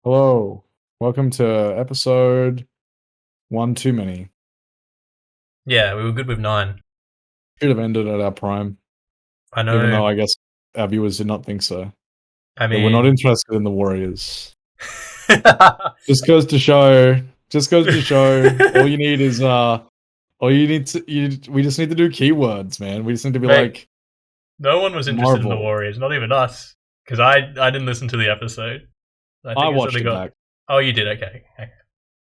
Hello, welcome to episode one too many. Yeah, we were good with 9. Should have ended at our prime, I even know. though I guess our viewers did not think so. I But we're not mean, interested in the Warriors. Just goes to show. Just goes to show. All you need is All you need to. We just need to do keywords, man. We just need to be mate, like no one was interested in the Marvel. Warriors, not even us, because I didn't listen to the episode. I I think it's only watched it got. back. Oh, you did. Okay. Okay.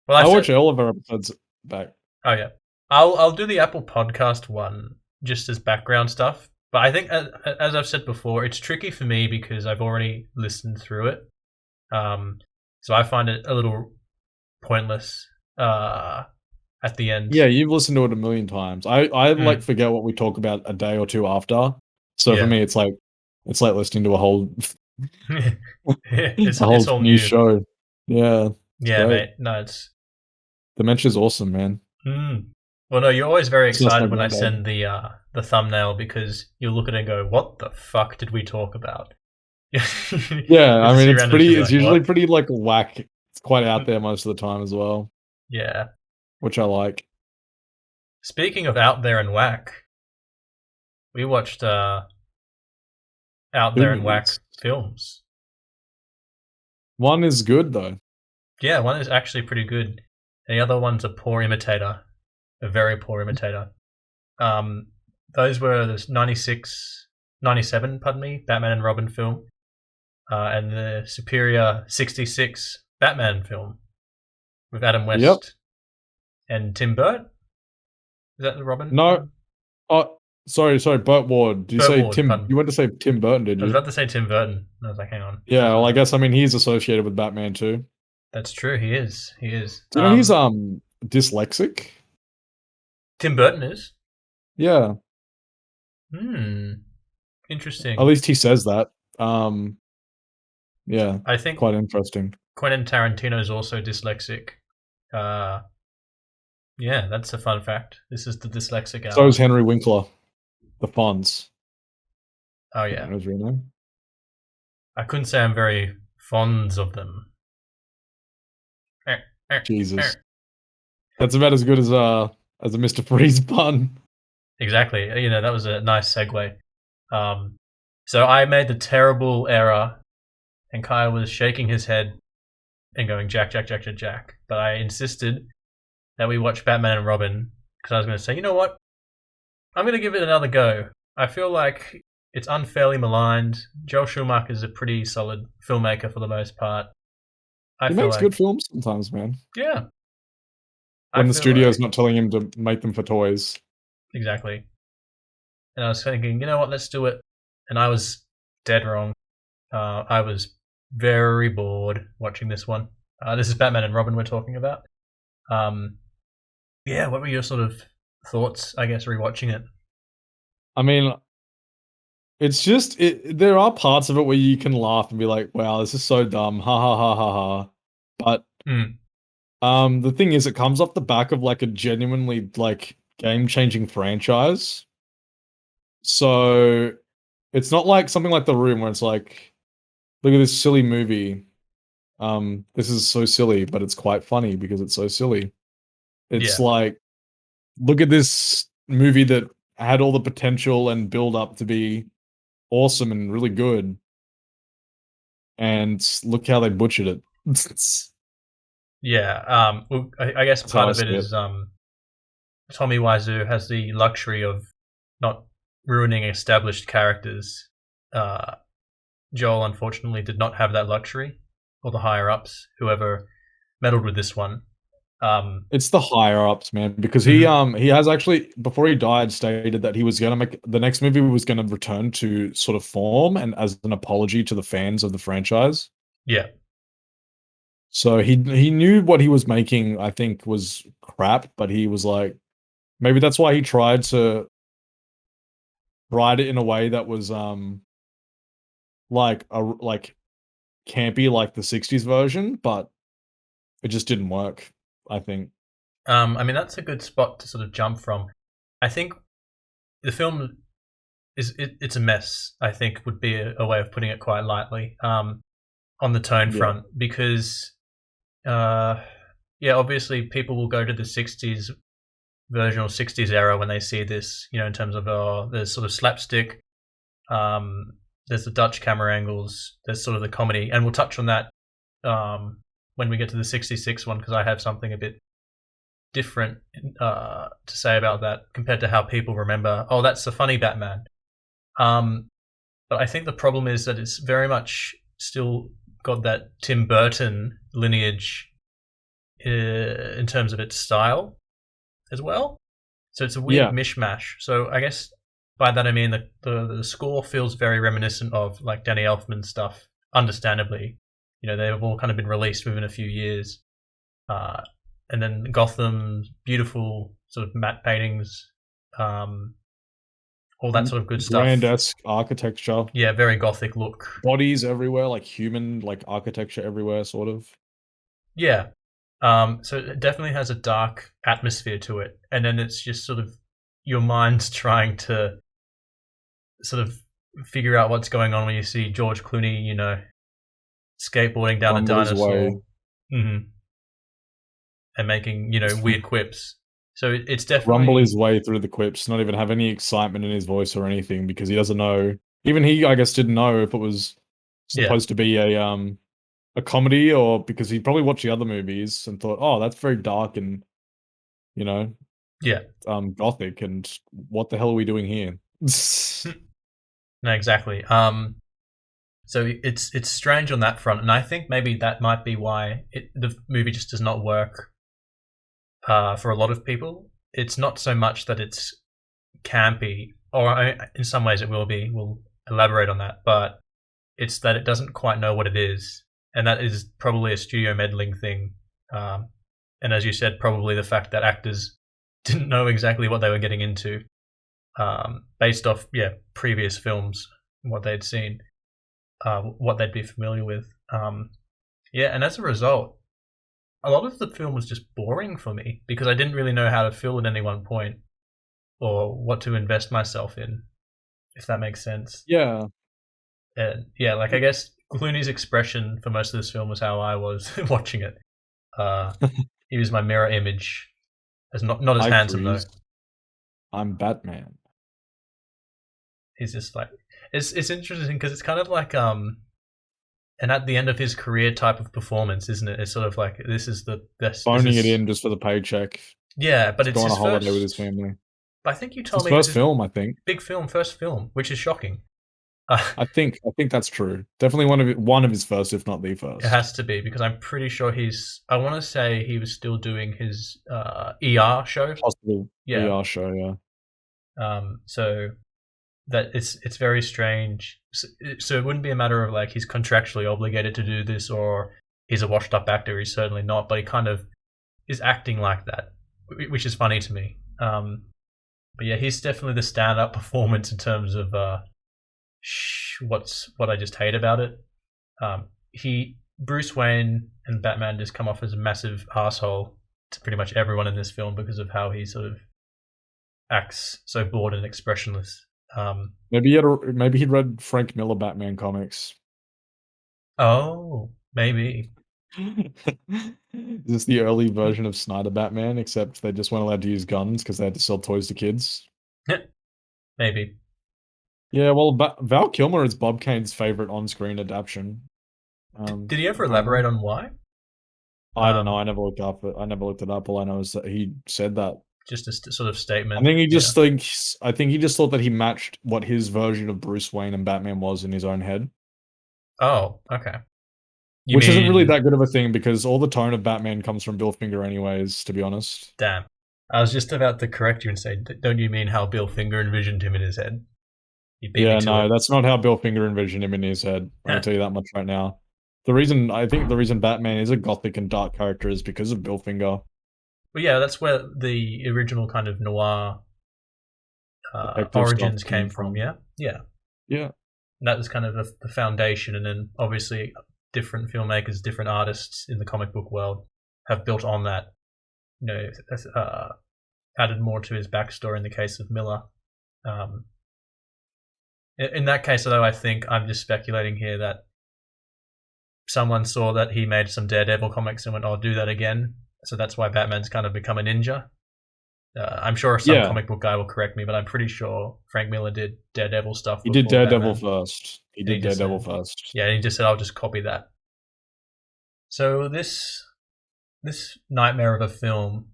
Well, I I said. watch all of our episodes back. Oh yeah. I'll do the Apple Podcast one just as background stuff. But I think, as I've said before, it's tricky for me because I've already listened through it. Um, so I find it a little pointless. At the end. Yeah, you've listened to it a million times. I like Mm, forget what we talk about a day or two after. So for yeah. me, it's like listening to a whole it's a whole it's all new new. show. Yeah, it's Yeah, great. mate. No, it's. Dementia's awesome, man. Mm. Well, no, you're always very It's just my excited when I granddad. send the thumbnail because you'll look at it and go, "What the fuck did we talk about?" You Yeah, I just mean see random shit, be it's like, usually "What?" pretty like whack. It's quite out Mm. there most of the time as well, Yeah. which I like. Speaking of out there and whack, we watched out Two there and movies. whack films. One is good though. Yeah, one is actually pretty good. The other one's a poor imitator, a very poor imitator. Um, those were the 96, 97, pardon me, Batman and Robin film, and the superior 66 Batman film with Adam Yep. West and Tim Burt. Is that the Robin No. film? Oh, sorry. Burt Ward. Did you Burt say Ward, Tim? pardon. You went to say Tim Burton, did I was you? about to say Tim Burton. I was like, hang on. Yeah. Well, I guess he's associated with Batman too. That's true. He is. He is. Do you know he's dyslexic? Tim Burton is. Yeah. Hmm. At Interesting. least he says that. Um. Yeah. I think Quite interesting. Quentin Tarantino is also dyslexic. Uh, yeah, that's a fun fact. This is the dyslexic So is hour. Henry Winkler, the Fonz. Oh I don't yeah. know his real name. I couldn't say I'm very fond of them. Eh, eh, eh. Jesus, that's about as a Mr. Freeze pun. Exactly. That was a nice segue. Um, so I made the terrible error, and Kyle was shaking his head and going Jack, Jack, Jack, Jack, Jack. But I insisted that we watch Batman and Robin because I was going to say, you know what? I'm going to give it another go. I feel like it's unfairly maligned. Joel Schumacher is a pretty solid filmmaker for the most part. I He feel makes good like, films sometimes, man. yeah, I When the feel studio's like not telling him to make them for toys. exactly. And I was thinking, you know what, let's do it. And I was dead wrong. I was very bored watching this one. This is Batman and Robin we're talking about. Um, yeah, what were your sort of thoughts, I guess, rewatching it? I mean, it's just there are parts of it where you can laugh and be like, "Wow, this is so dumb." Ha ha ha ha ha. But Mm, the thing is, it comes off the back of like a genuinely like game-changing franchise. So it's not like something like The Room where it's like, look at this silly movie. This is so silly, but it's quite funny because it's so silly. It's yeah. like, look at this movie that had all the potential and build up to be awesome and really good, and look how they butchered it. That's Yeah. Well, I guess how part I of it see it. is Tommy Wiseau has the luxury of not ruining established characters. Uh, Joel, unfortunately, did not have that luxury, or the higher ups, whoever meddled with this one. Um, It's the higher ups, man, because mhm. he has actually before he died stated that he was gonna make the next movie was gonna return to sort of form and as an apology to the fans of the franchise. Yeah. So he knew what he was making, I think, was crap, but he was like, maybe that's why he tried to write it in a way that was like campy like the 60s version, but it just didn't work, I think. I mean, that's a good spot to sort of jump from. I think the film it's a mess. I think would be a way of putting it quite lightly. on the tone Yeah. front because, uh, yeah, obviously people will go to the '60s version or '60s era when they see this, in terms of there's sort of slapstick, um, there's the Dutch camera angles, there's sort of the comedy, and we'll touch on that when we get to the '66 one because I have something a bit different to say about that compared to how people remember. Oh, that's the funny Batman. Um, but I think the problem is that it's very much still got that Tim Burton lineage in terms of its style as well. So it's a weird Yeah. mishmash. So I guess by that I mean the score feels very reminiscent of like Danny Elfman stuff. Understandably, they've all kind of been released within a few years. And then Gotham, beautiful sort of matte paintings, all that sort of good stuff. Grand-esque architecture. Yeah, very gothic look. Bodies everywhere, like human, like architecture everywhere, sort of. Yeah. So it definitely has a dark atmosphere to it, and then it's just sort of your mind's trying to sort of figure out what's going on when you see George Clooney, skateboarding down a Rumble his dinosaur, way. hmm and making weird quips. So it's Rumble definitely his way through the quips, not even have any excitement in his voice or anything because he doesn't know. Even he, I guess, didn't know if it was yeah, supposed to be a comedy or because he probably watched the other movies and thought, oh, that's very dark and you know yeah. gothic and what the hell are we doing here? No, exactly. So it's strange on that front, and I think maybe that might be why the movie just does not work for a lot of people. It's not so much that it's campy, or in some ways it will be. We'll elaborate on that, but it's that it doesn't quite know what it is, and that is probably a studio meddling thing. And as you said, probably the fact that actors didn't know exactly what they were getting into, based off previous films, what they'd seen, what they'd be familiar with. And as a result, a lot of the film was just boring for me because I didn't really know how to feel at any one point or what to invest myself in, if that makes sense. Yeah. And like I guess Clooney's expression for most of this film was how I was watching it. He was my mirror image, as not as Hi, handsome though. Cruz. I'm Batman. He's just like it's interesting because it's kind of like and at the end of his career type of performance, isn't it? It's sort of like this is the best. This Phoning it is in just for the paycheck. yeah, but it's Go on a his holiday with his first. family. I think you It's told his me it was first his film, I think. big film, first film, which is shocking. Uh, I think that's true. Definitely one of his first, if not the it first. has to be because I'm pretty sure he's. I want to say he was still doing his ER show. Possible Yeah. ER show, yeah. So that it's very strange. So it wouldn't be a matter of like he's contractually obligated to do this or he's a washed up actor. He's certainly not, but he kind of is acting like that, which is funny to me. But yeah, he's definitely the stand-up performance in terms of what I just hate about it. He Bruce Wayne and Batman just come off as a massive asshole to pretty much everyone in this film because of how he sort of acts so bored and expressionless. Maybe he'd read Frank Miller Batman comics. Oh, maybe. Is this the early version of Snyder Batman, except they just weren't allowed to use guns because they had to sell toys to kids? Maybe. Yeah, well, Val Kilmer is Bob Kane's favorite on-screen adaptation. Did he ever Apparently. elaborate on why? I don't know. I never looked up. I never looked it up. All I know is that he said that. Just a sort of statement. I think he just thought that he matched what his version of Bruce Wayne and Batman was in his own head. Oh, okay. You Which isn't really mean that good of a thing because all the tone of Batman comes from Bill Finger anyways, to be honest. damn? I was just about to correct you and say, don't you mean how Bill Finger envisioned him in his head? You beat me Yeah, to no, it. that's not how Bill Finger envisioned him in his head. I can tell you that much right now. I think the reason Batman is a gothic and dark character is because of Bill Finger. But yeah, that's where the original kind of noir Detective stuff origins came came from. Yeah, yeah. Yeah. And that was kind of the foundation, and then obviously different filmmakers, different artists in the comic book world have built on that. Added more to his backstory in the case of Miller. In that case, though, I think I'm just speculating here that someone saw that he made some Daredevil comics and went, "I'll do that again." So that's why Batman's kind of become a ninja. I'm sure some Yeah, comic book guy will correct me, but I'm pretty sure Frank Miller did Daredevil stuff he did before Daredevil Batman, first. He and he did just Daredevil said, first. "Yeah," and he just said, "I'll just copy that." So this nightmare of a film,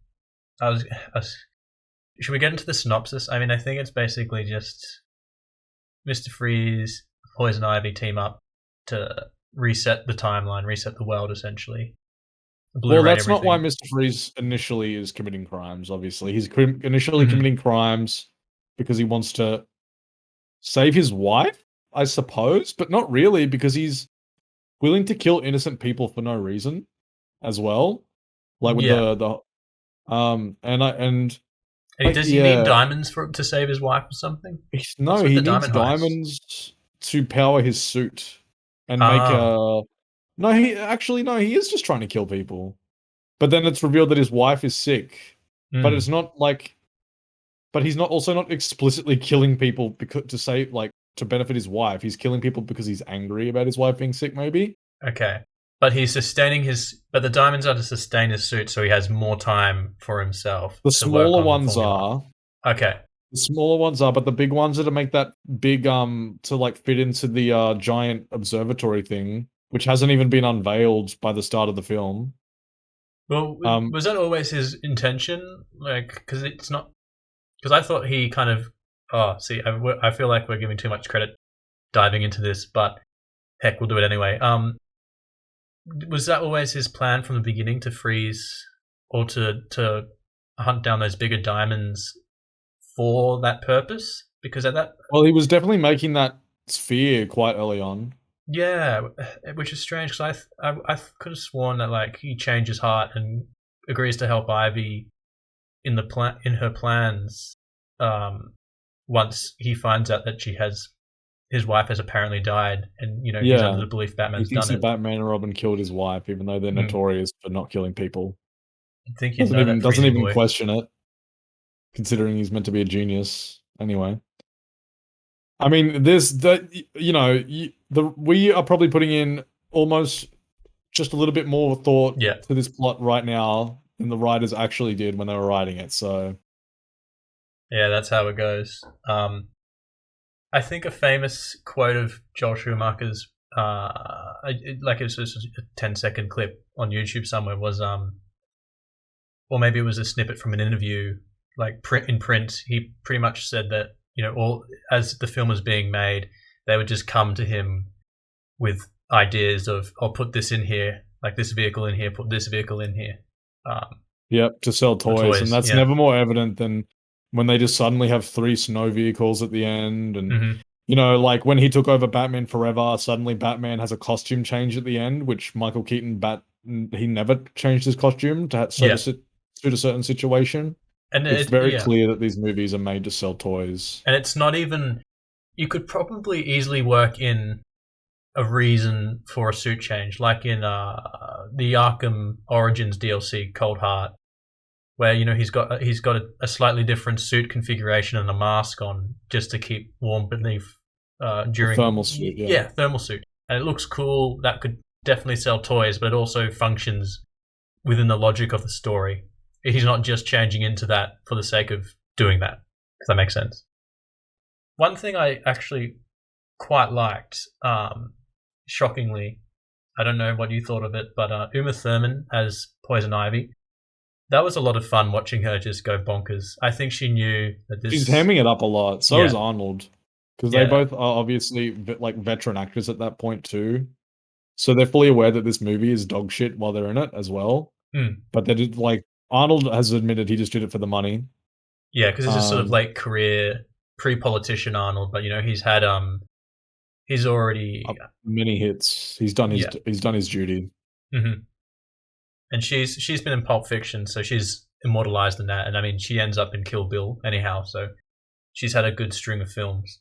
I was should we get into the synopsis? I mean, I think it's basically just Mr. Freeze, Poison Ivy team up to reset the timeline, reset the world, essentially. Well, Blu-ray that's not why everything. Mr. Freeze initially is committing crimes, obviously. He's initially Mhm. committing crimes because he wants to save his wife, I suppose, but not really because he's willing to kill innocent people for no reason as well. Like with Yeah. and And like does he need yeah, diamonds to save his wife or something? no, What's with he the needs diamond heist? diamonds to power his suit and make Ah. a no, he actually no, he is just trying to kill people. But then it's revealed that his wife is sick. But it's Mm. not like but he's not also not explicitly killing people because to save like to benefit his wife. He's killing people because he's angry about his wife being sick, maybe. Okay. But he's sustaining his. But the diamonds are to sustain his suit, so he has more time for himself The to work smaller on the ones formula. are. Okay. The smaller ones are, but the big ones are to make that big to like fit into the giant observatory thing, which hasn't even been unveiled by the start of the film. Well, Um was that always his intention? Like, because it's not. Because I thought he kind of. Oh, see, I feel like we're giving too much credit diving into this, but heck, we'll do it anyway. Was that always his plan from the beginning to freeze or to hunt down those bigger diamonds for that purpose? Because at that, well, he was definitely making that sphere quite early on. yeah, which is strange because I could have sworn that like he changed his heart and agrees to help Ivy in the plan in her plans. Um, once he finds out that she has his wife has apparently died, and he's under Yeah. the belief He Batman's thinks done that it. Batman and Robin killed his wife, even though they're Mm, notorious for not killing people. I think you'd Doesn't know even that, doesn't Freezy even boy. question it, considering he's meant to be a genius. Anyway, I mean, this the you know the we are probably putting in almost just a little bit more thought Yeah, to this plot right now than the writers actually did when they were writing it. So yeah, that's how it goes. I think a famous quote of Joel Schumacher's, like it was just a 10-second clip on YouTube somewhere, was or maybe it was a snippet from an interview, like in print. He pretty much said that all as the film was being made, they would just come to him with ideas of, "I'll put this in here, like this vehicle in here, put this vehicle in here." Um, yep, to sell the toys, and toys, that's yeah. never more evident than when they just suddenly have three snow vehicles at the end, and Hmm. like when he took over Batman Forever, suddenly Batman has a costume change at the end, which Michael Keaton he never changed his costume to Yeah, suit a certain situation. and It's very yeah, clear that these movies are made to sell toys. and it's not even. You could probably easily work in a reason for a suit change, like in the Arkham Origins DLC, Cold Heart, where he's got a slightly different suit configuration and a mask on just to keep warm beneath The during thermal suit, yeah. yeah, thermal suit, and it looks cool. That could definitely sell toys, but it also functions within the logic of the story. He's not just changing into that for the sake of doing that. If that makes sense. One thing I actually quite liked, shockingly, I don't know what you thought of it, but Uma Thurman as Poison Ivy, that was a lot of fun watching her just go bonkers. I think she knew that She's this, hamming it up a lot. So is yeah, Arnold, because they yeah, both are obviously like veteran actors at that point too. So they're fully aware that this movie is dog shit while they're in it as well. mm, But they did like Arnold has admitted he just did it for the money. yeah, because this is sort of Um, late career pre-politician Arnold, but he's already, Many hits. yeah, He's done his duty. hmm and she's been in Pulp Fiction, so she's immortalized in that, and I mean she ends up in Kill Bill anyhow, so she's had a good string of films.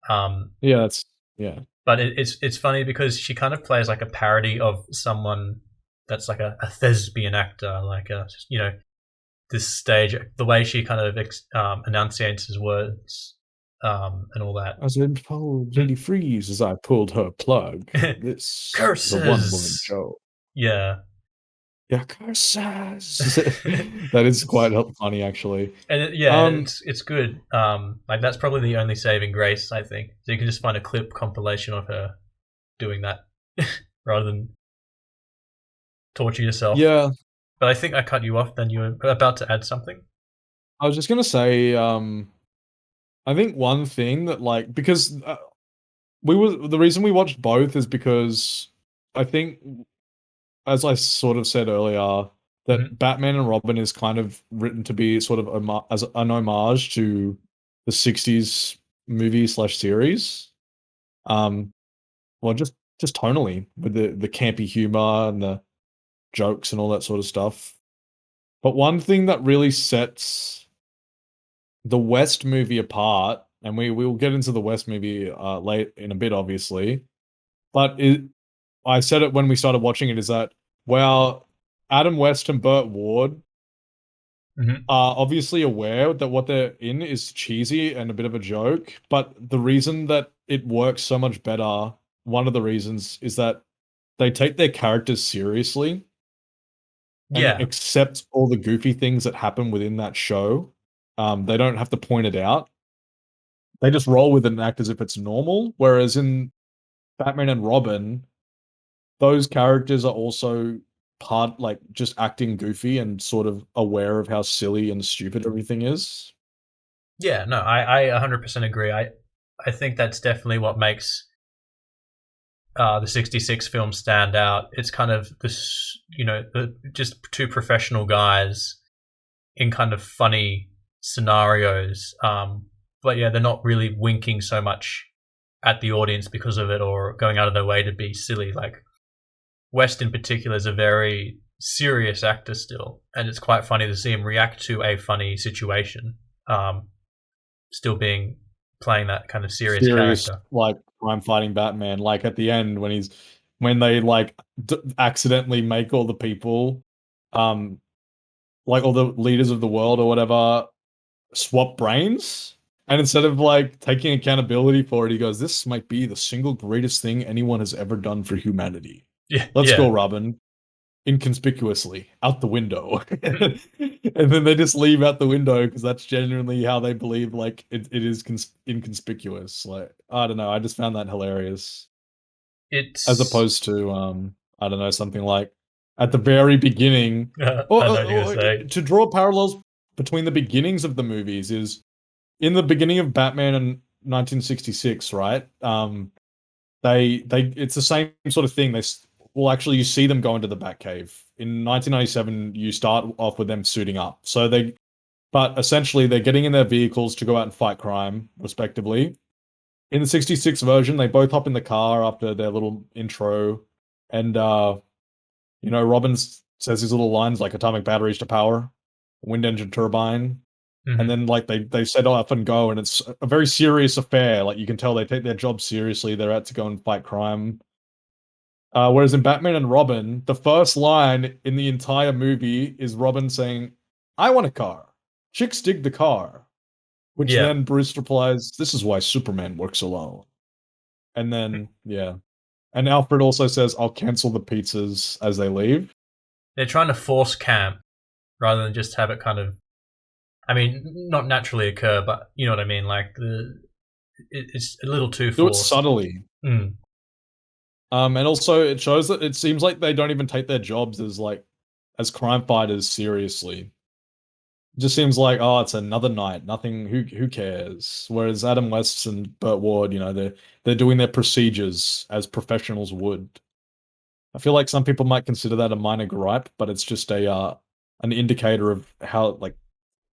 Um, Yeah, that's yeah. but it's funny because she kind of plays like a parody of someone that's like a thespian actor, like this stage, the way she kind of enunciates his words. and all that. As in told Mm. Lady Freeze as I pulled her plug. This is a one-woman Curses. show. Yeah. Yeah, curses. That is quite funny, actually. And yeah, Um, it's good. Like that's probably the only saving grace, I think. So you can just find a clip compilation of her doing that rather than torture yourself. yeah, But I think I cut you off. Then you were about to add something. I was just gonna say, I think one thing that like because we were the reason we watched both is because I think, as I sort of said earlier, that Hmm. Batman and Robin is kind of written to be sort of as an homage to the '60s movie slash series. Um, well, just tonally with the campy humor and the jokes and all that sort of stuff. But one thing that really sets the West movie apart, and we will get into the West movie late in a bit, obviously. But I said it when we started watching it, is that while Adam West and Burt Ward Hmm. are obviously aware that what they're in is cheesy and a bit of a joke, but the reason that it works so much better, one of the reasons, is that they take their characters seriously and Yeah, accept all the goofy things that happen within that show. They don't have to point it out. They just roll with it and act as if it's normal. Whereas in Batman and Robin, those characters are also part like just acting goofy and sort of aware of how silly and stupid everything is. yeah. No, I 100% agree. I think that's definitely what makes the '66 film stand out. It's kind of this, just two professional guys in kind of funny scenarios. But yeah, they're not really winking so much at the audience because of it or going out of their way to be silly. Like West in particular is a very serious actor still, and it's quite funny to see him react to a funny situation, um, still being playing that kind of serious Serious, character. like crime fighting Batman. Like at the end when they like accidentally make all the people, um, like all the leaders of the world or whatever, swap brains. And instead of like taking accountability for it, he goes, "This might be the single greatest thing anyone has ever done for humanity. Yeah, Let's go, yeah. Robin." Inconspicuously out the window. And then they just leave out the window because that's genuinely how they believe like it is inconspicuous. Like, I don't know, I just found that hilarious. As It's opposed to I don't know, something like at the very beginning, I know what you're gonna say. to draw parallels between the beginnings of the movies is in the beginning of Batman in 1966, right? They it's the same sort of thing. Well, actually, you see them go into the Batcave in 1997. You start off with them suiting up, but essentially they're getting in their vehicles to go out and fight crime, respectively. In the 66 version, they both hop in the car after their little intro, and Robbins says his little lines like atomic batteries to power, wind engine turbine, and Hmm. then like they set off and go, and it's a very serious affair. Like you can tell they take their job seriously. They're out to go and fight crime. Whereas in Batman and Robin, the first line in the entire movie is Robin saying, "I want a car. Chicks dig the car." Which Yeah, then Bruce replies, "This is why Superman works alone." And then, yeah. And Alfred also says, "I'll cancel the pizzas" as they leave. they're trying to force camp rather than just have it kind of. I mean, not naturally occur, but you know what I mean. Like it's a little too Do it forced. subtly. Mm. And also it shows that it seems like they don't even take their jobs as crime fighters seriously. It just seems like, oh, it's another night. Nothing. Who cares? Whereas Adam West and Burt Ward, they're doing their procedures as professionals would. I feel like some people might consider that a minor gripe, but it's just a an indicator of how like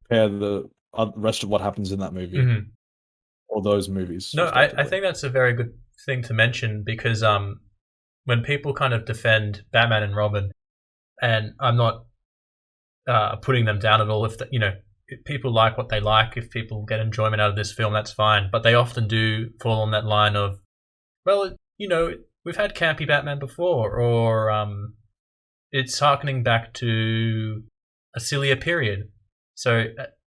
compare the rest of what happens in that movie Hmm. or those movies, No, I respectively. think that's a very good thing to mention because when people kind of defend Batman and Robin, and I'm not putting them down at all. If people like what they like, if people get enjoyment out of this film, that's fine. But they often do fall on that line of, well, we've had campy Batman before, or it's harkening back to a sillier period. So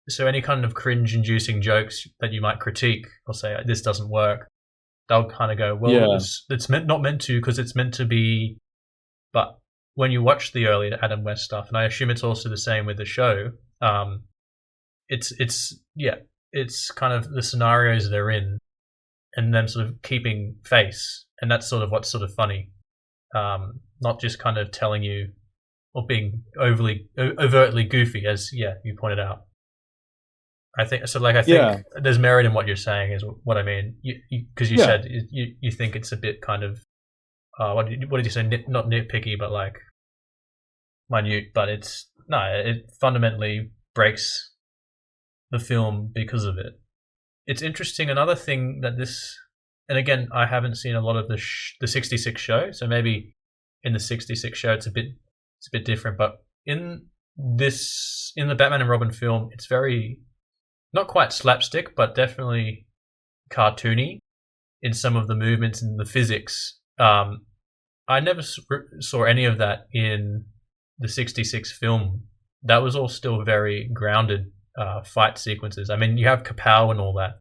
so any kind of cringe-inducing jokes that you might critique or say this doesn't work, they'll kind of go, well, Yeah. it's not meant to because it's meant to be. But when you watch the early Adam West stuff, and I assume it's also the same with the show, it's kind of the scenarios they're in and them sort of keeping face, and that's sort of what's sort of funny, not just kind of telling you or being overtly goofy, as you pointed out. I think so. Like I think Yeah. there's merit in what you're saying, is what I mean. Because you Yeah. said you think it's a bit kind of what did you say? Not nitpicky, but like minute. But it fundamentally breaks the film because of it. It's interesting. Another thing that this, and again, I haven't seen a lot of the 66 show, so maybe in the 66 show it's a bit different. But in the Batman and Robin film, it's very not quite slapstick, but definitely cartoony in some of the movements and the physics. I never saw any of that in the 66 film. That was all still very grounded fight sequences. I mean, you have Kapow and all that,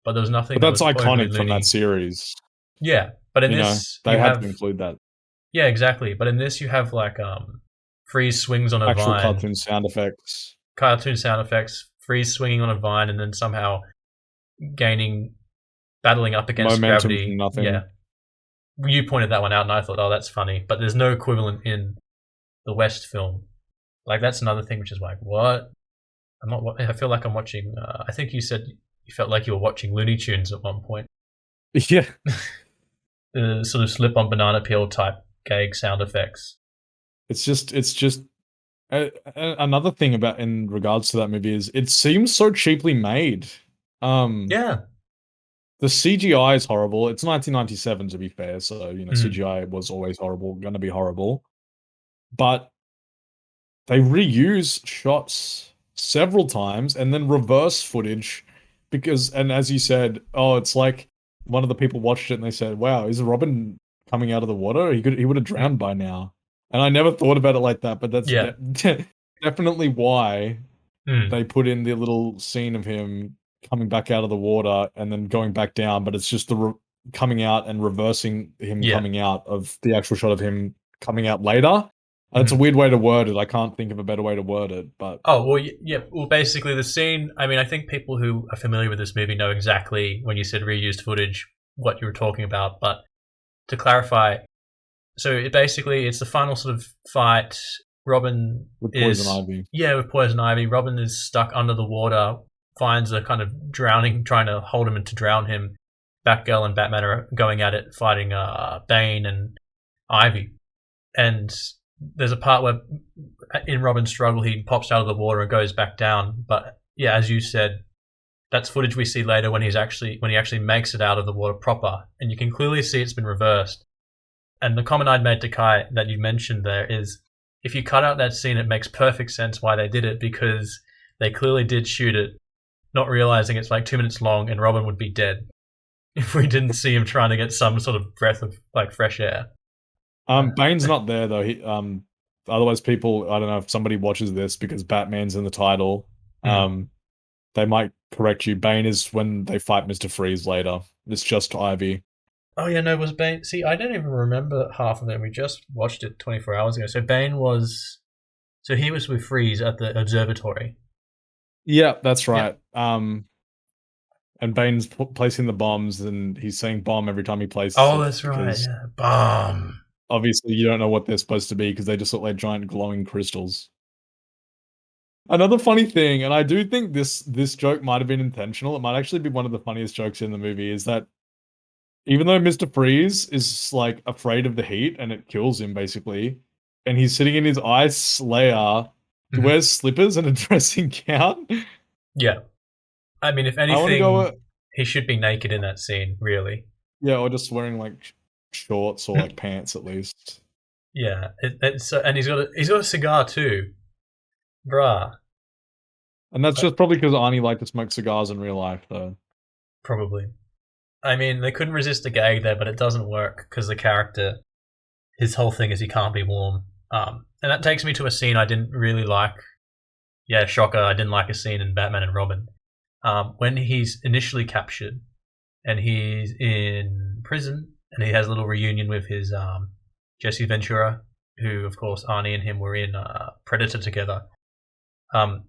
but there was nothing. But that's that was iconic from loony. that series. Yeah, but in this they had to include that. Yeah, exactly. But in this, you have like Freeze swings on a actual vine. cartoon sound effects. Freeze swinging on a vine, and then somehow battling up against momentum gravity. from nothing. Yeah, you pointed that one out, and I thought, oh, that's funny. But there's no equivalent in the West film. Like that's another thing, which is like, what? I feel like I'm watching. I think you said you felt like you were watching Looney Tunes at one point. Yeah. The sort of slip on banana peel type gag sound effects. It's just another thing about in regards to that movie is it seems so cheaply made. Yeah. The CGI is horrible. It's 1997 to be fair, so CGI was always horrible, gonna be horrible. But they reuse shots several times and then reverse footage and as you said, it's like one of the people watched it and they said, wow, is Robin coming out of the water? He would have drowned by now. And I never thought about it like that, but that's definitely why they put in the little scene of him coming back out of the water and then going back down, but it's just the coming out and reversing him coming out of the actual shot of him coming out later. It's a weird way to word it. I can't think of a better way to word it, but... Oh, well, yeah. Well, basically the scene... I mean, I think people who are familiar with this movie know exactly, when you said reused footage, what you were talking about. But to clarify, so it's the final sort of fight. Robin with Poison Ivy. Yeah, with Poison Ivy. Robin is stuck under the water, finds a kind of drowning, trying to hold him and to drown him. Batgirl and Batman are going at it, fighting Bane and Ivy. And... there's a part where in Robin's struggle he pops out of the water and goes back down, but as you said, that's footage we see later when he actually makes it out of the water proper, and you can clearly see it's been reversed. And the comment I'd made to Kai that you mentioned there is, if you cut out that scene, it makes perfect sense why they did it, because they clearly did shoot it not realizing it's like 2 minutes long and Robin would be dead if we didn't see him trying to get some sort of breath of like fresh air. Bane's not there though. He otherwise people, I don't know if somebody watches this because Batman's in the title. They might correct you. Bane is when they fight Mr. Freeze later. It's just Ivy. Oh yeah, no, was Bane? See, I don't even remember half of it. We just watched it 24 hours ago. So he was with Freeze at the observatory. Yeah, that's right. Yep. And Bane's placing the bombs, and he's saying bomb every time he places. Oh, that's right. Yeah. Bomb. Obviously, you don't know what they're supposed to be because they just look like giant glowing crystals. Another funny thing, and I do think this joke might have been intentional. It might actually be one of the funniest jokes in the movie, is that even though Mr. Freeze is like afraid of the heat and it kills him basically, and he's sitting in his ice lair, he wears slippers and a dressing gown. Yeah. I mean, if anything, he should be naked in that scene, really. Yeah, or just wearing like shorts or like pants at least. Yeah, and he's got a cigar too, bruh. And that's just probably because Arnie liked to smoke cigars in real life, though. Probably. I mean, they couldn't resist the gag there, but it doesn't work because the character, his whole thing is he can't be warm. And that takes me to a scene I didn't really like Yeah, shocker. I didn't like a scene in Batman and Robin. When he's initially captured and he's in prison and he has a little reunion with his Jesse Ventura, who, of course, Arnie and him were in Predator together. Um,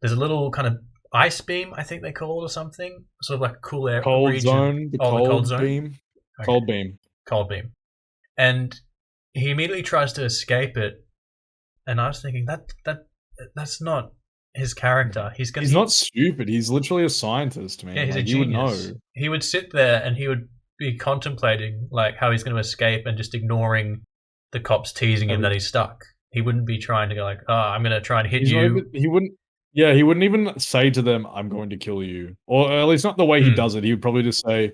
there's a little kind of ice beam, I think they call it, or something, sort of like a cool air Cold region. zone, the Oh, the cold cold zone. beam, Okay, cold beam. cold beam, and he immediately tries to escape it. And I was thinking that's not his character. He's not stupid. He's literally a scientist, Yeah, man. he's a Like you would know. genius. He would sit there and he would be contemplating like how he's going to escape and just ignoring the cops teasing him that he's stuck. He wouldn't be trying to go like, "Oh, I'm going to try and hit He's not you." even, he wouldn't. Yeah, he wouldn't even say to them, "I'm going to kill you," or at least not the way he Hmm. does it. He would probably just say,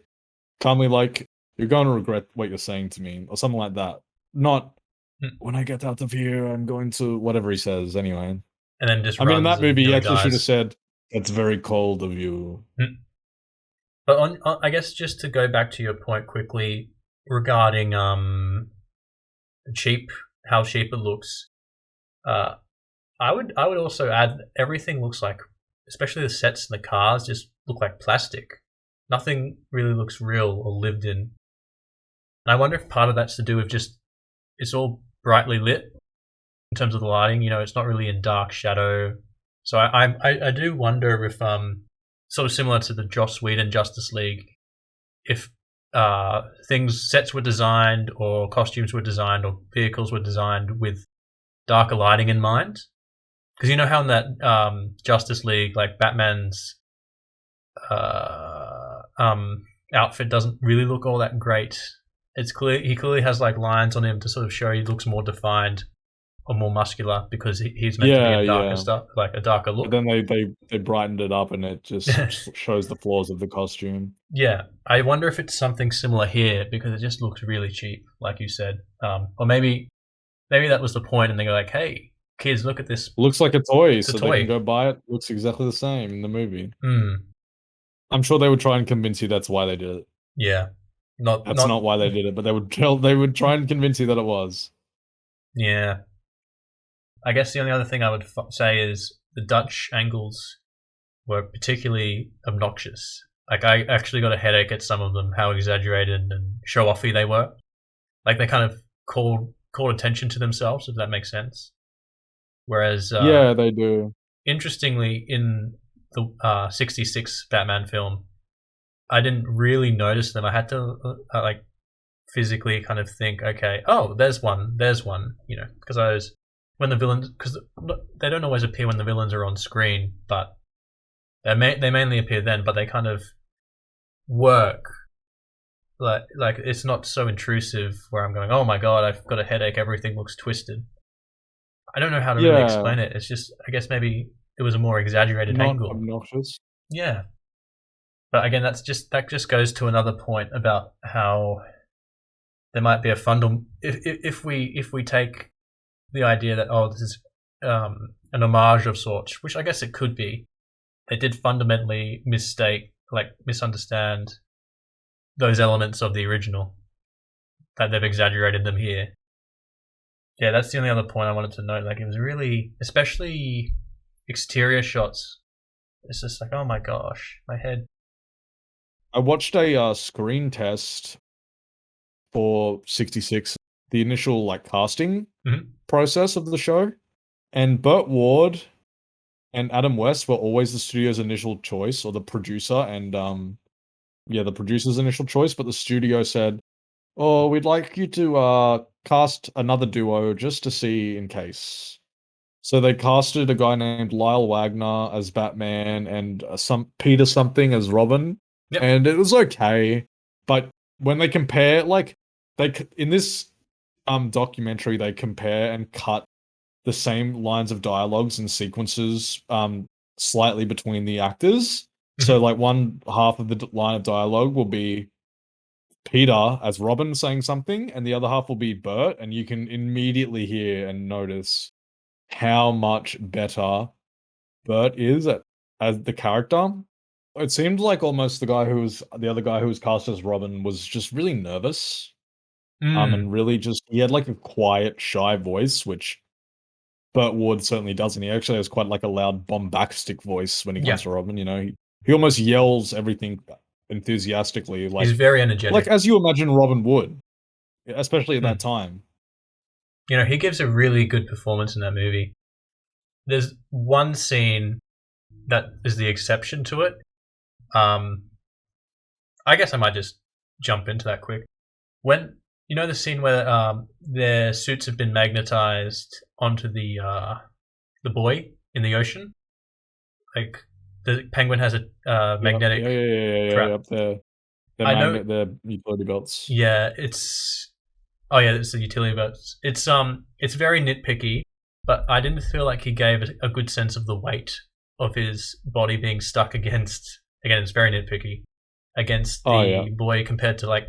calmly, like, "You're going to regret what you're saying to me," or something like that. Not Hmm. when I get out of here, I'm going to whatever he says. Anyway, And then just I mean, in runs that and movie, he nearly actually should have dies. said, "That's very cold of you." Hmm. But I guess just to go back to your point quickly regarding cheap, how cheap it looks. Uh, I would also add everything looks like, especially the sets and the cars, just look like plastic. Nothing really looks real or lived in. And I wonder if part of that's to do with just it's all brightly lit in terms of the lighting. You know, it's not really in dark shadow. So I do wonder if sort of similar to the Joss Whedon Justice League, if sets were designed or costumes were designed or vehicles were designed with darker lighting in mind. Because you know how in that Justice League, like Batman's outfit doesn't really look all that great. It's clear he clearly has like lines on him to sort of show he looks more defined or more muscular because he's meant to be Yeah, a darker yeah. stuff, like a darker But look. then they brightened it up, and it just shows the flaws of the costume. Yeah, I wonder if it's something similar here because it just looks really cheap, like you said, or maybe that was the point, and they go like, "Hey, kids, look at this. Looks like a toy, It's a so they can toy." go buy it. Looks exactly the same in the movie. Hmm. I'm sure they would try and convince you that's why they did it. Yeah. Not That's not. not why they did it, but they would try and convince you that it was. Yeah. I guess the only other thing I would say is the Dutch angles were particularly obnoxious. Like I actually got a headache at some of them, how exaggerated and show offy they were. Like they kind of called attention to themselves, if that makes sense. Whereas, Yeah, they do. interestingly, in the '66 Batman film, I didn't really notice them. I had to like physically kind of think, okay, oh, there's one, you know, because I was when the villains because they don't always appear when the villains are on screen, but they mainly appear then, but they kind of work like it's not so intrusive where I'm going, oh my god, I've got a headache, everything looks twisted. I don't know how to really Yeah, explain it. It's just I guess maybe it was a more exaggerated not angle. obnoxious. Yeah, but again, that just goes to another point about how there might be a fundamental if we take the idea that oh this is an homage of sorts, which I guess it could be. They did fundamentally misunderstand those elements of the original that they've exaggerated them here. Yeah, that's the only other point I wanted to note. Like it was really, especially exterior shots. It's just like, oh my gosh, my head. I watched a screen test for 66, the initial like casting Mhm. process of the show, and Burt Ward and Adam West were always the studio's initial choice, or the producer, and yeah, the producer's initial choice. But the studio said, "Oh, we'd like you to cast another duo just to see in case." So they casted a guy named Lyle Wagner as Batman and some Peter something as Robin, Yep. and it was okay. But when they compare, like in this documentary, they compare and cut the same lines of dialogues and sequences slightly between the actors. So Mhm. like one half of the line of dialogue will be Peter as Robin saying something, and the other half will be Bert, and you can immediately hear and notice how much better Bert is at as the character. It seemed like almost the other guy who was cast as Robin was just really nervous, Mm. and really just he had like a quiet, shy voice, which Burt Ward certainly doesn't. He actually has quite like a loud bombastic voice when he Yeah, comes to Robin. He almost yells everything enthusiastically, he's like very energetic. as you imagine Robin would, especially at that Mm. time. He gives a really good performance in that movie. There's one scene that is the exception to it. Um, I guess I might just jump into that quick. When the scene where their suits have been magnetized onto the buoy in the ocean, like the penguin has a Yep. magnetic Yeah. trap. Up there, they're I know. magnet, they're utility belts. Yeah, it's the utility belts. It's very nitpicky, but I didn't feel like he gave a good sense of the weight of his body being stuck against. Again, it's very nitpicky against Oh yeah, the buoy compared to like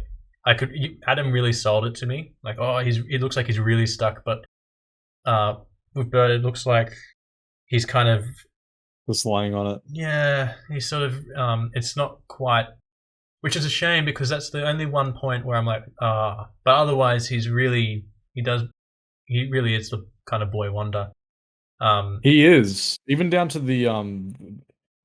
Adam really sold it to me. Like, oh, he looks like he's really stuck, but with Bird, it looks like he's kind of just lying on it. yeah, he's sort of it's not quite, which is a shame because that's the only one point where I'm like but otherwise he really is the kind of boy wonder. He is even down to the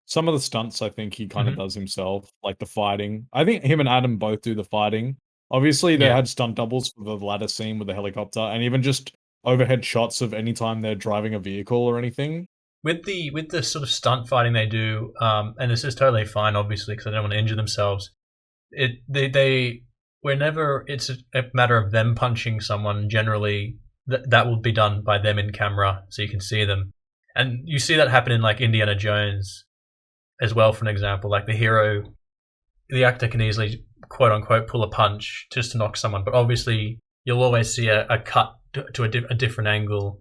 some of the stunts. I think he kind of Mhm. does himself, like the fighting. I think him and Adam both do the fighting. Obviously, they Yeah, had stunt doubles for the ladder scene with the helicopter, and even just overhead shots of any time they're driving a vehicle or anything. with the sort of stunt fighting they do, and this is totally fine, obviously, because they don't want to injure themselves. They whenever it's a matter of them punching someone, generally that will be done by them in camera, so you can see them, and you see that happen in like Indiana Jones as well. For an example, like the actor can easily quote unquote pull a punch just to knock someone, but obviously you'll always see a cut to a different angle,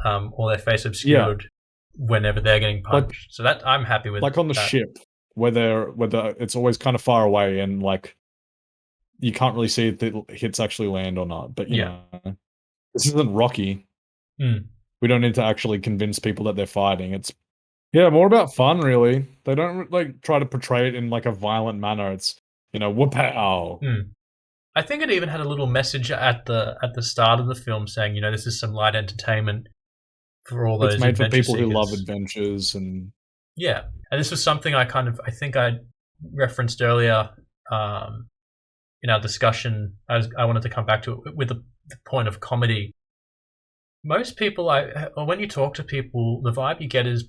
or their face Yeah, obscured whenever they're getting like punched. So that I'm happy with on the that. ship where it's always kind of far away and like you can't really see if the hits actually land or not. But Yeah. this isn't Rocky. Mm. We don't need to actually convince people that they're fighting. It's more about fun, really. They don't like try to portray it in like a violent manner. It's whoop-pow. Mm. I think it even had a little message at the start of the film saying, this is some light entertainment for all It's those made for adventure people who love seekers. adventures and Yeah, and this was something I think I referenced earlier in our discussion. I wanted to come back to it with the point of comedy. Most people, or when you talk to people, the vibe you get is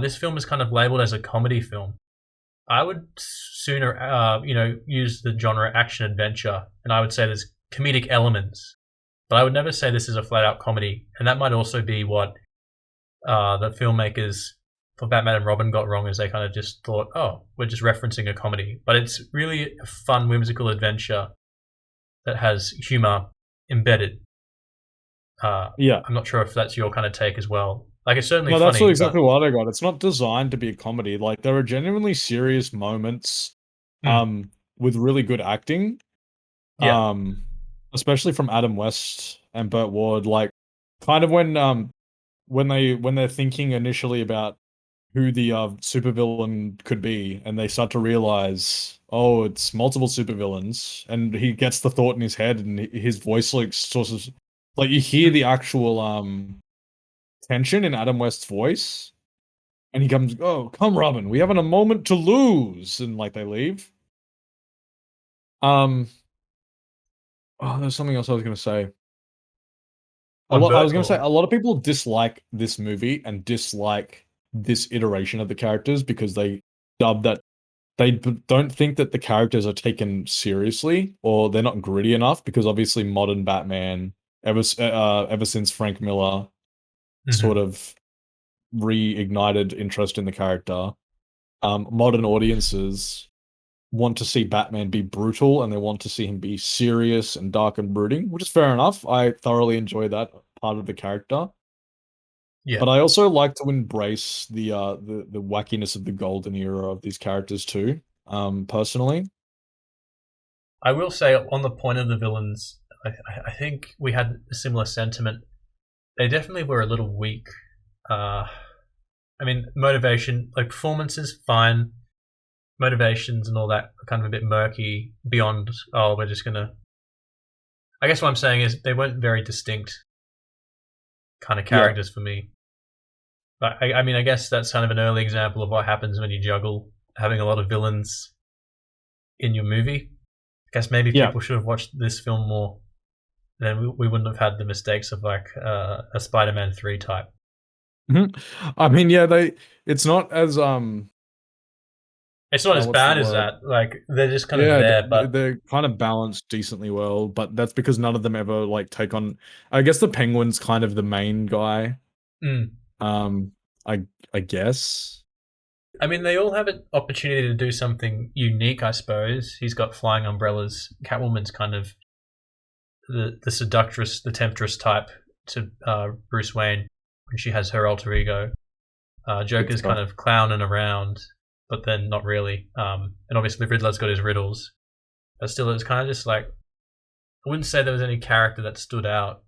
this film is kind of labeled as a comedy film. I would sooner, use the genre action adventure, and I would say there's comedic elements, but I would never say this is a flat out comedy. And that might also be what the filmmakers for Batman and Robin got wrong, is they kind of just thought, oh, we're just referencing a comedy, but it's really a fun, whimsical adventure that has humor embedded. yeah. I'm not sure if that's your kind of take as well. Like, it's certainly No, that's funny, but exactly what I got. It's not designed to be a comedy. Like there are genuinely serious moments, mm, with really good acting, yeah, um, especially from Adam West and Burt Ward. Like, kind of when they're thinking initially about who the supervillain could be, and they start to realize, oh, it's multiple supervillains, and he gets the thought in his head, and his voice like sort of like you hear mm, the actual tension in Adam West's voice, and he comes, "Oh, come, Robin, we haven't a moment to lose," and like they leave. Um, oh, there's something else I was gonna say. on I Bert was gonna say or a lot of people dislike this movie and dislike this iteration of the characters because they dub that don't think that the characters are taken seriously or they're not gritty enough because obviously modern Batman ever since Frank Miller mhm. sort of reignited interest in the character. Modern audiences want to see Batman be brutal and they want to see him be serious and dark and brooding, which is fair enough. I thoroughly enjoy that part of the character. Yeah. But I also like to embrace the wackiness of the golden era of these characters too. Personally. I will say on the point of the villains, I think we had a similar sentiment. They definitely were a little weak. Uh, I mean, motivation, like performances, fine. Motivations and all that are kind of a bit murky beyond, oh, we're just gonna. I guess what I'm saying is they weren't very distinct kind of Yeah. characters for me. But I mean, I guess that's kind of an early example of what happens when you juggle having a lot of villains in your movie. I guess maybe Yeah. people should have watched this film more. Then we wouldn't have had the mistakes of like a Spider-Man 3 type. Mhm. I mean, yeah, it's not as It's not as what's the bad as word? that. Like they're just kind of Yeah, there, but they're kind of balanced decently well, but that's because none of them ever like take on. I guess the Penguin's kind of the main guy. mm. Um, I guess. I mean, they all have an opportunity to do something unique. I suppose he's got flying umbrellas. Catwoman's kind of the seductress, the temptress type to Bruce Wayne when she has her alter ego. Good Joker's kind stuff. of clowning around, but then not really. And obviously Riddler's got his riddles, but still, it's kind of just like I wouldn't say there was any character that stood out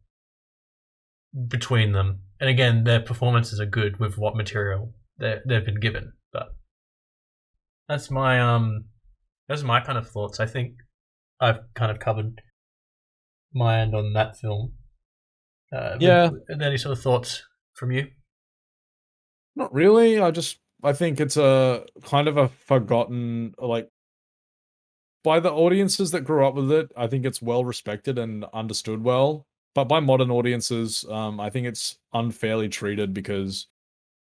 between them. And again, their performances are good with what material they've been given. But that's my kind of thoughts. I think I've kind of covered my end on that film. Yeah, Any sort of thoughts from you? not really. I think it's a kind of a forgotten like by the audiences that grew up with it. I think it's well respected and understood well, but by modern audiences, I think it's unfairly treated because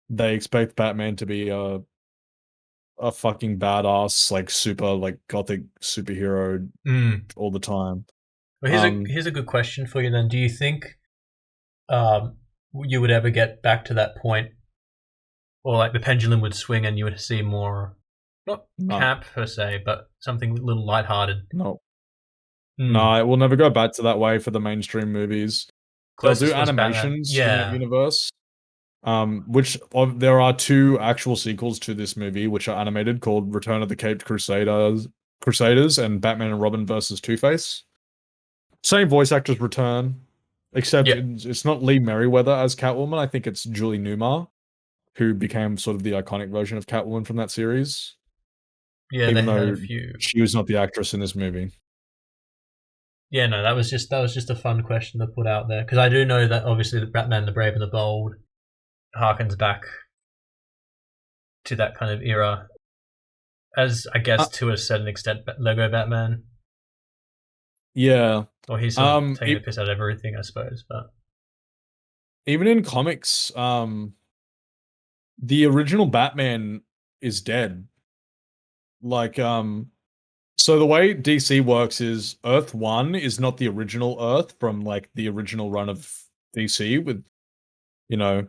they expect Batman to be a fucking badass, like super like gothic superhero Mm. all the time. Well, Um, here's a good question for you then. Do you think um, you would ever get back to that point, or like the pendulum would swing and you would see more, not no, camp per se, but something a little lighthearted? no, Mm. no, it will never go back to that way for the mainstream movies. They'll do Closest was Batman. animations in that Yeah, universe. Which there are two actual sequels to this movie, which are animated, called Return of the Caped Crusaders, and Batman and Robin versus Two Face. Same voice actors return, except yeah, it's not Lee Merriweather as Catwoman. I think it's Julie Newmar, who became sort of the iconic version of Catwoman from that series, yeah. They even had a though few. she was not the actress in this movie. Yeah, no, that was just a fun question to put out there because I do know that obviously the Batman, the Brave and the Bold harkens back to that kind of era, as I guess Uh, to a certain extent, Lego Batman, yeah. or he's sort of taking the E- piss out of everything, I suppose. But Even in comics, the original Batman is dead. Like, so the way DC works is Earth 1 is not the original Earth from like the original run of DC with, you know,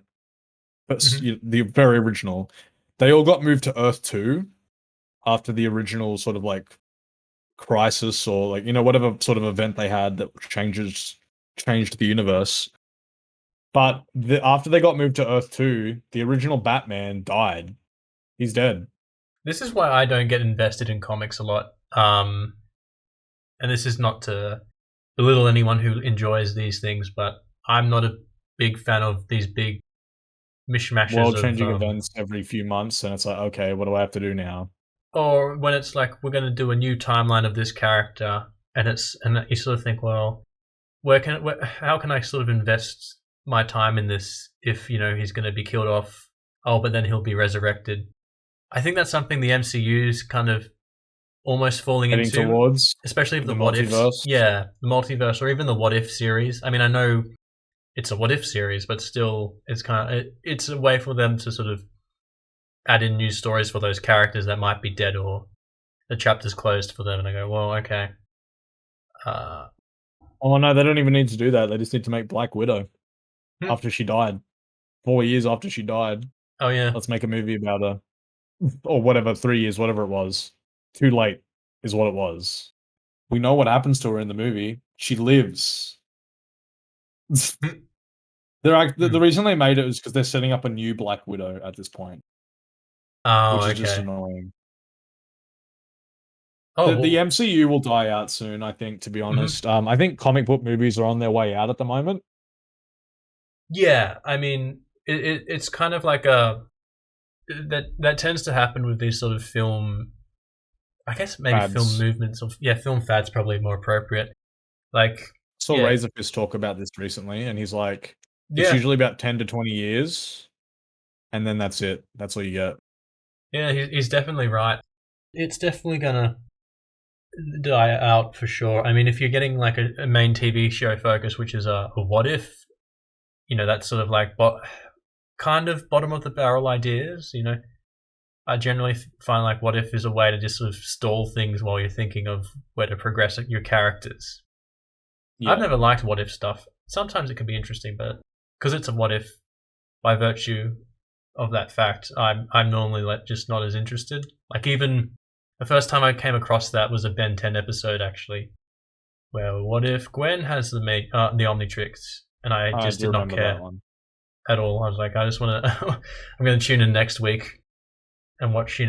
Mhm. the very original. They all got moved to Earth 2 after the original sort of like crisis or like, whatever sort of event they had that changed the universe. But after they got moved to Earth 2, the original Batman died. He's dead. This is why I don't get invested in comics a lot. And this is not to belittle anyone who enjoys these things, but I'm not a big fan of these big mishmashes World of changing events every few months, and it's like, okay, what do I have to do now? or when it's like we're going to do a new timeline of this character, and you sort of think, well, how can I sort of invest my time in this if he's going to be killed off? Oh, but then he'll be resurrected. I think that's something the MCU's kind of almost falling Heading into, towards especially if the the what ifs. multiverse. Yeah, the multiverse, or even the what if series. I mean, I know it's a what if series, but still, it's a way for them to sort of add in new stories for those characters that might be dead or the chapter's closed for them. And I go, well, okay. Uh, Oh no, they don't even need to do that. They just need to make Black Widow hmm. after she died. 4 years after she died. Oh yeah, Let's make a movie about her. Or whatever, 3 years, whatever it was. Too late is what it was. We know what happens to her in the movie. She lives. hmm. The reason they made it was because they're setting up a new Black Widow at this point, Oh which is just okay. annoying. Oh The well, MCU will die out soon, I think, to be mhm. honest. I think comic book movies are on their way out at the moment. Yeah. I mean, it's kind of like a that tends to happen with these sort of film. I guess maybe film Fads. movements of film fads probably more appropriate. Like Saw yeah, Razorfist talk about this recently, and he's like, It's Yeah, usually about 10 to 20 years, and then that's it. That's all you get. yeah, he's definitely right. It's definitely gonna die out for sure. I mean, if you're getting like a main TV show focus, which is a what if, that's sort of like kind of bottom of the barrel ideas. I generally find like what if is a way to just sort of stall things while you're thinking of where to progress your characters. I've Yeah. never liked what if stuff. Sometimes it can be interesting, but because it's a what if, by virtue of that fact, I'm normally like just not as interested. Like even the first time I came across that was a Ben 10 episode actually, where what if Gwen has the Omnitrix, and I I just do did not remember that care one. at all. I was like, I just want to. I'm going to tune in next week and watch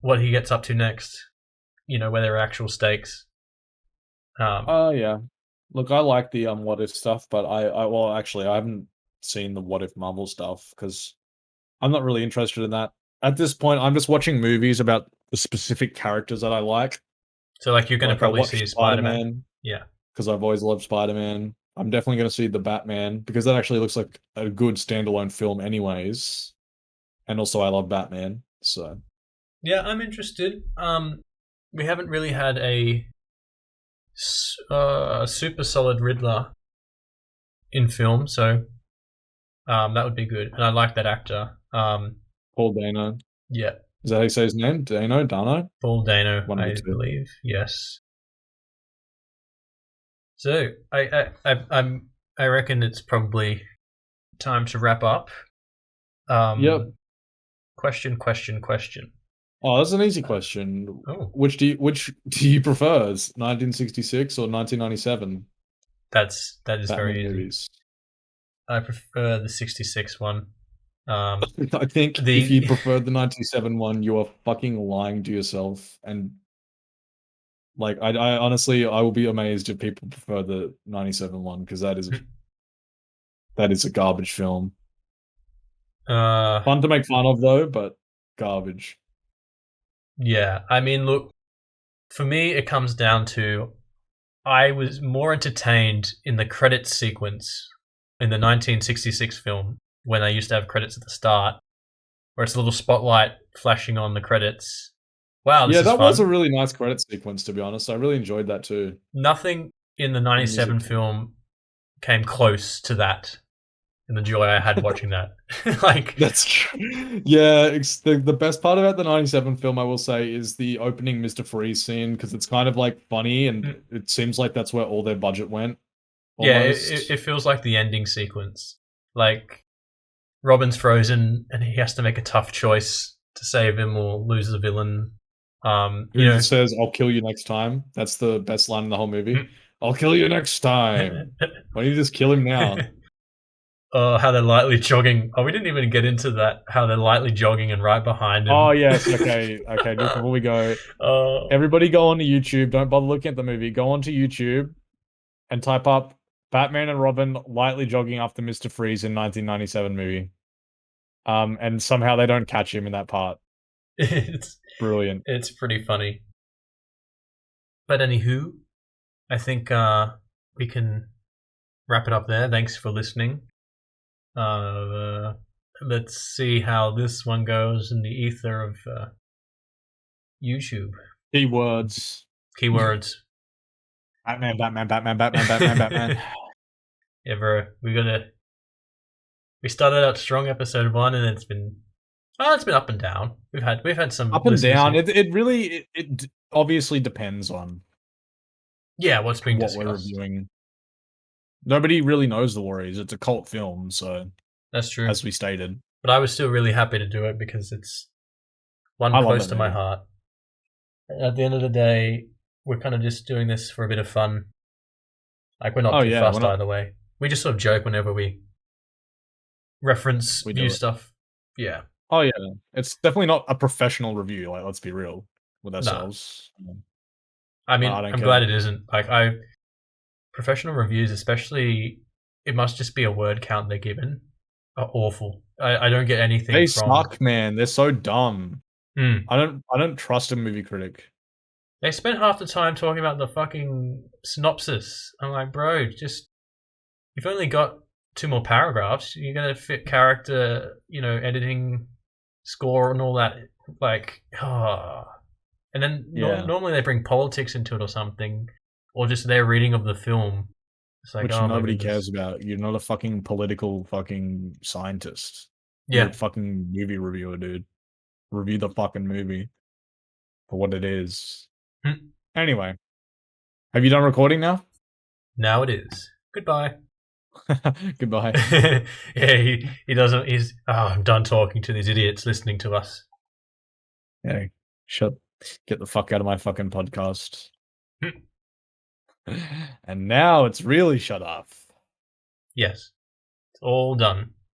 what he gets up to next. Where there are actual stakes. Yeah. Look, I like the what if stuff, but well actually I haven't seen the what if Marvel stuff because I'm not really interested in that. At this point, I'm just watching movies about the specific characters that I like. So like you're going to Like I probably watched see Spider-Man. Spider-Man Yeah. because I've always loved Spider-Man. I'm definitely going to see the Batman because that actually looks like a good standalone film anyways. And also I love Batman. So, Yeah, I'm interested. We haven't really had a super solid Riddler in film, so that would be good. And I like that actor. Paul Dano. Yeah, Is that how you say his name? Dano? Paul Dano, One of the I two. believe. Yes. So I reckon it's probably time to wrap up. Yep. Question, question, question. Oh, that's an easy question. Oh, Which do you prefer? 1966 or 1997 that is Batman very easy. movies? I prefer the '66 one. Um, I think if you the prefer the 97 one, you are fucking lying to yourself. And like, I honestly, I will be amazed if people prefer the 97 one because that is a garbage film. uh, Fun to make fun of though, but garbage. yeah. I mean, look, for me, it comes down to I was more entertained in the credits sequence in the 1966 film when they used to have credits at the start, where it's a little spotlight flashing on the credits. Wow, this Yeah, is that was a fun. really nice credit sequence, to be honest. I really enjoyed that too. Nothing in the The music. 97 film came close to that and the joy I had watching that. like, That's true. Yeah, the best part about the 97 film, I will say, is the opening Mr. Freeze scene because it's kind of like funny and it seems like that's where all their budget went, yeah, it almost. feels like the ending sequence. Like, Robin's frozen and he has to make a tough choice to save him or lose the villain. Um, you Who know, says, I'll kill you next time? That's the best line in the whole movie. I'll kill you next time. Why don't you just kill him now? how they're lightly jogging. Oh, we didn't even get into that. How they're lightly jogging and right behind Oh, him. yes. Okay. Okay. Just before we go, Oh, everybody go on to YouTube. Don't bother looking at the movie. Go on to YouTube and type up Batman and Robin lightly jogging after Mr. Freeze in 1997 movie. And somehow they don't catch him in that part. it's Brilliant. it's pretty funny. But anywho, I think we can wrap it up there. Thanks for listening. Uh, let's see how this one goes in the ether of YouTube. Keywords. Keywords. Batman, Batman, Batman, Batman, Batman, Batman. Yeah, bro. We started out strong episode 1 and it's been up and down. We've had some Up and listeners down. who, It obviously depends on yeah, what's being what we're discussed. reviewing. Nobody really knows the Warriors. It's a cult film, so That's true. as we stated. But I was still really happy to do it because it's one I love close that to my movie. heart. At the end of the day, we're kind of just doing this for a bit of fun. Like we're not Oh too yeah, we're fast not either way. We just sort of joke whenever we reference we view do it. stuff. Yeah. Oh yeah. It's definitely not a professional review, like let's be real with No. ourselves. I I mean, don't I'm care. glad it isn't. Professional reviews, especially, it must just be a word count they're given, are awful. I don't get anything They from. suck, man. They're so dumb. Mm. I don't trust a movie critic. They spent half the time talking about the fucking synopsis. I'm like, bro, just you've only got 2 more paragraphs. You're gonna fit character, editing, score, and all that. Like, and then Yeah, normally they bring politics into it or something, or just their reading of the film. It's like, which oh my nobody cares goodness. about. You're not a fucking political fucking scientist. You're a Yeah. fucking movie reviewer, dude. Review the fucking movie for what it is. Hmm. Anyway, have you done recording now? Now it is. Goodbye. Goodbye. Yeah, he doesn't. I'm done talking to these idiots listening to us. Yeah, shut. Get the fuck out of my fucking podcast. Hmm. And now it's really shut off. Yes, it's all done.